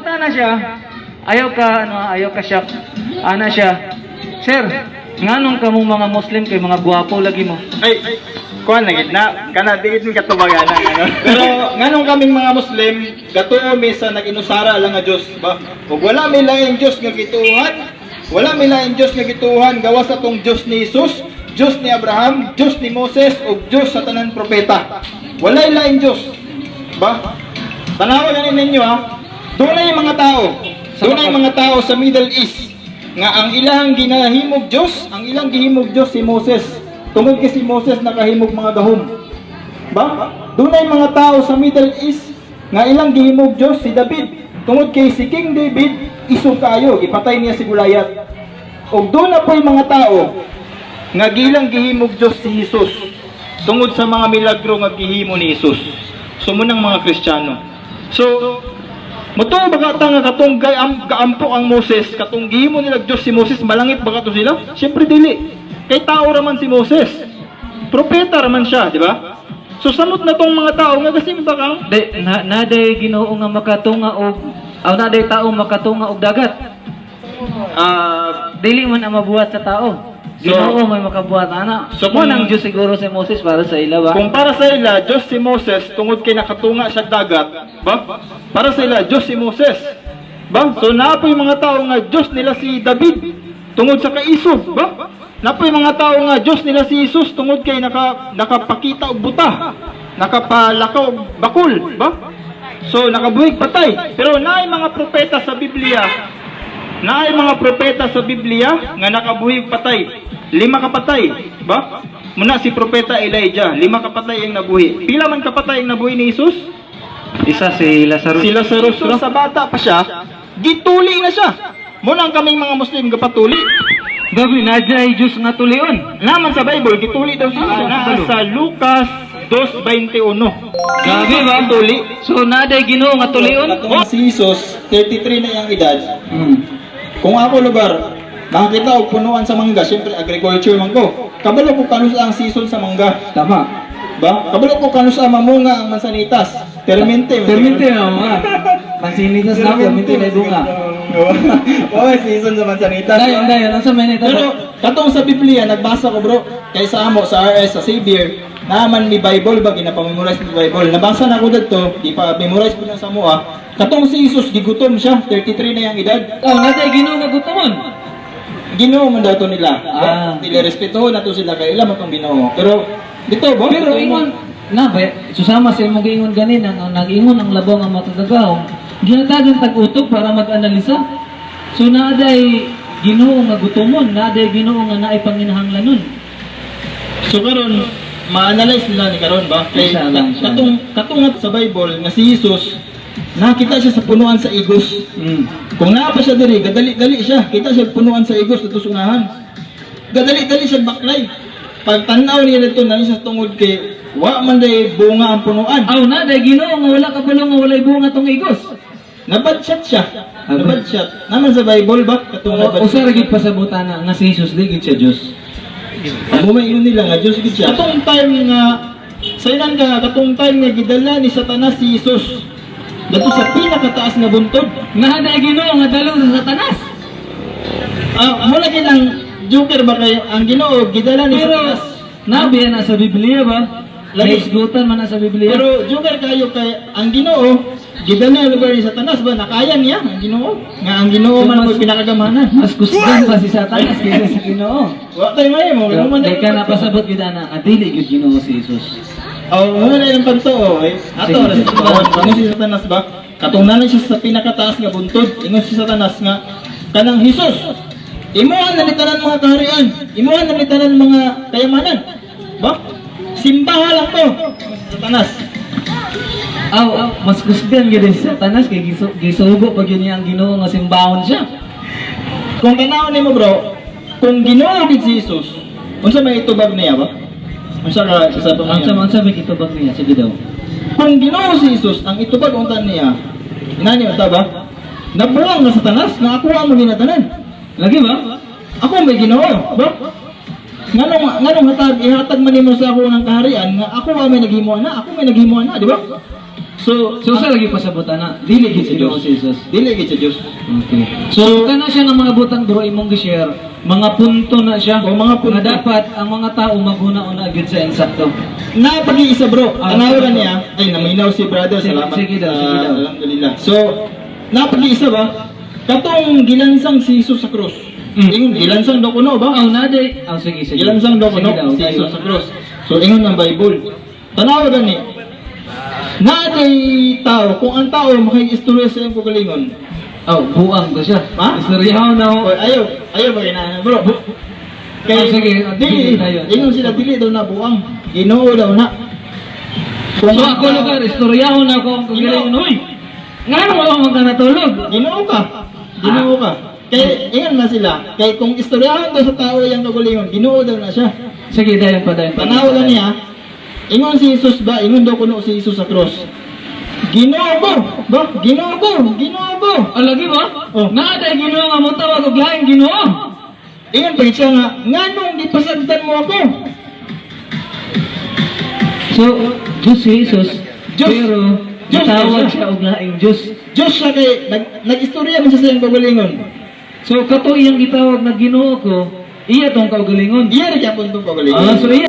nangutana na siya. Ayaw ka siya. Ana siya. Sir, nganong kamong mga Muslim kay mga gwapo lagi mo? Ay, kuan na gid na kana digit min katubagan ano. Pero nganong kaming mga Muslim gatuo mi sa nag-inusara lang nga Dios ba? Ug wala mi laing Dios nga gituuhan. Wala mi laing Dios nga gituuhan gawas sa tong Dios ni Jesus, Dios ni Abraham, Dios ni Moses ug Dios sa tanan propeta. Wala laing Dios. Ba? Tanawan na ninyo ha. Dunay mga tao sa Middle East nga ang ilang ginahimog Dios, ang ilang gihimog Dios si Moses. Tungod kay si Moses nakahimog mga gahom. Ba? Dunay mga tao sa Middle East nga ilang gihimog Dios si David. Tungod kay si King David isog kayo, gipatay niya si Goliath. Ug doon na po'y mga tao nga gilang gihimog Dios si Jesus. Tungod sa mga milagro nga gihimo ni Jesus. Sumunang mga Kristiyano. So, mutuo ba nga katong gaampok ang Moses, katong gihimo nila Dios si Moses, malangit ba to sila? Siyempre dili. Kay tao raman si Moses. Propeta raman siya, di ba? So samot na tong mga tao nga kasi ba kang Naday Ginoo nga makatunga og naday tao makatunga og dagat. Dili man ang mabuhat sa tao. Ginoo may makabuhat ana. So, Mo nang Dios siguro si Moses para sa ila ba? kung para sa ila, Diyos si Moses, tungod kay nakatunga sa dagat, ba? Para sa ila, Diyos si Moses. Ba? So, naapoy mga tao nga Diyos nila si David, tungod sa kaisog, ba? Naapoy mga tao nga Diyos nila si Jesus, tungod kay nakapakita og buta, nakapalakaw og bakul, ba? So, nakabuhig patay. Pero naay mga propeta sa Biblia, nga nakabuhig patay. 5 kapatay, ba? Muna si propeta Elijah, 5 kapatay ang nabuhi. Pila man kapatay ang nabuhi ni Jesus? Isa si Lazarus. Si Lazarus. So, sa bata pa siya, gituli na siya. Muna ang kaming mga Muslim gapatuli. Gabi naday Dios nga tulion. Naman sa Bible, gituli daw siya. Sa Lucas 2:21. Gabi ba Tuli. So naday Ginoo nga tulion? Si Jesus, 33 na iyang edad. Kung ako lugar, nakakita og punuan sa mangga, syempre agriculture man ko. Kabalo ko kanus ang season sa mangga. Tama. Ba? Kabalo ko kanus ang mamunga ang mansanitas. Permente na mga. Mansinitas na permente na bunga. Oh, season sa mansanitas. Dayon, nasa manita. Pero katong sa Biblia nagbasa ko bro, kay sa amo sa RS sa Xavier, naman mi Bible ba ginapamemorize mi Bible. Nabasa na ko dito, di pa memorize ko na sa mua. Katong si Jesus gigutom siya, 33 na yang edad. Naday Ginoo nga gutomon. Ginoo man dato nila. Nila respeto na to sila kay ilang matong Ginoo. Pero dito ba? Pero ingon na ba susama sa imong giingon ganina nga nag-ingon ang labaw nga matagagaw. Ginatagan tag-utok para mag-analisa. So naday Ginoo nga gutomon, naday Ginoo nga naay panginahanglanon. So karon ma-analyze nila ni karon ba? Kay katong sa Bible nga si Jesus nakita siya sa punuan sa igos. Kung naa pa siya diri, gadali-gali siya. Kita siya punuan sa igos dito sa unahan. Gadali-gali siya baklay. Pag tanaw niya dito na siya tungod kay wa man day bunga ang punuan. Naday Ginoo nga wala kabalo nga walay bunga tong igos. Nabadshot siya. Nabadshot. Naman sa Bible ba? Katong nabadshot. Usa ra gid pasabutan nga si Jesus ligid siya Dios. Bumayon nila nga Dios gid siya. Katong time nga sa ilan ka katong time nga gidala ni Satanas si Jesus. Dato sa pinakataas nga buntod. Naday Ginoo nga dalo sa Satanas. Mula gid ang joker ba kay ang Ginoo gidala ni Satanas. Nabi na sa Biblia ba? Naisgutan man na sa Biblia. Pero joker kayo kay ang Ginoo gidala lugar ni Satanas ba nakaya niya ang Ginoo? Nga ang Ginoo man mo pinakagamanan. Mas kusgan pa si Satanas kaysa sa Ginoo. Wa tay may mo. Kay ka napasabot gid ana, adili gid Ginoo si Jesus. Muna na yung pagtuo eh. Ato, ano si Satanas ba? Katungnanan siya sa pinakataas nga buntod. Ingon si Satanas nga, kanang Jesus, imuhan na nitanan mga kaharian, imuhan na nitanan mga kayamanan. Ba? Simbaha lang to, Satanas. Mas kusgan gid si Satanas kay gisugo pag yun ang Ginoo nga simbahon siya. Kung tanawon nimo bro, kung Ginoo gid si Jesus, unsa may itubag niya ba? Unsa ka sa pamilya? Unsa may itubag niya sige daw. Kung Ginoo si Jesus ang itubag untan niya, inani mo ta ba? Nabuang na Satanas nga ako ang ginatanan. Lagi ba? Ako may Ginoo, ba? Nganong ihatag man nimo sa ako ng kaharian nga ako may naghimuan na, di ba? So, So sa lagi pasabutan na. dili gid sa Ginoo Dios. si Jesus. Dili gid sa Dios. Okay. So kana siya ng mga butang bro imong gi-share, mga punto na siya O, mga punto. nga dapat ang mga tao maghuna-una gyud sa insakto. Napag-iisa bro, Ah, tanawan sige. niya, ay naminaw si brother, Sige, salamat. sige daw, sige daw. Alhamdulillah. So, napag-iisa ba? Katong gilansang si Jesus sa krus. Ingon, gilansang daw kuno ba? Oh, naday. Oh, sige, sige. Gilansang daw Sige kuno si tayo. Jesus sa krus. So, ingon ng Bible. Tanawa gani, naday tao, kung ang tao makikistorya sa iyong kagalingon, Oh, buang ko siya. Ha? Istoryahan na o, ako. ayaw ba ginaan, bro? Ah, sige, dili, sige tayo. ingon sila, dili daw na buang. Ginoo daw na. So ako lugar, istoryahon ako ang kagalingon. Uy! Nga naman ako magkanatulog. Ginoo ka. Ginoo ka. Kaya, ingan na sila. Kaya kung istoryahan daw sa tao yung kagalingon, ginoo daw na siya. Sige, dayon pa, dayon pa. Tanaw lang niya, ingon si Jesus ba, ingon daw kuno si Jesus sa cross. Ginoo ko! Ba? Ginoo ko! Ginoo ko! Alagi ba? Oh. Naaday ginoo nga mo tawag og laing ginoo. Ingan pa siya nga, nganong gipasagdan mo ako? So, Diyos si Jesus, Diyos. pero Diyos tawag siya. siya og laing Diyos. Diyos siya kay, nag-istorya man siya sa iyong kagalingon. So, kato iyang gitawag na ginoo ko, iya tong kaugalingon. Iya rin kaya po itong Ah, kagalingon. so iya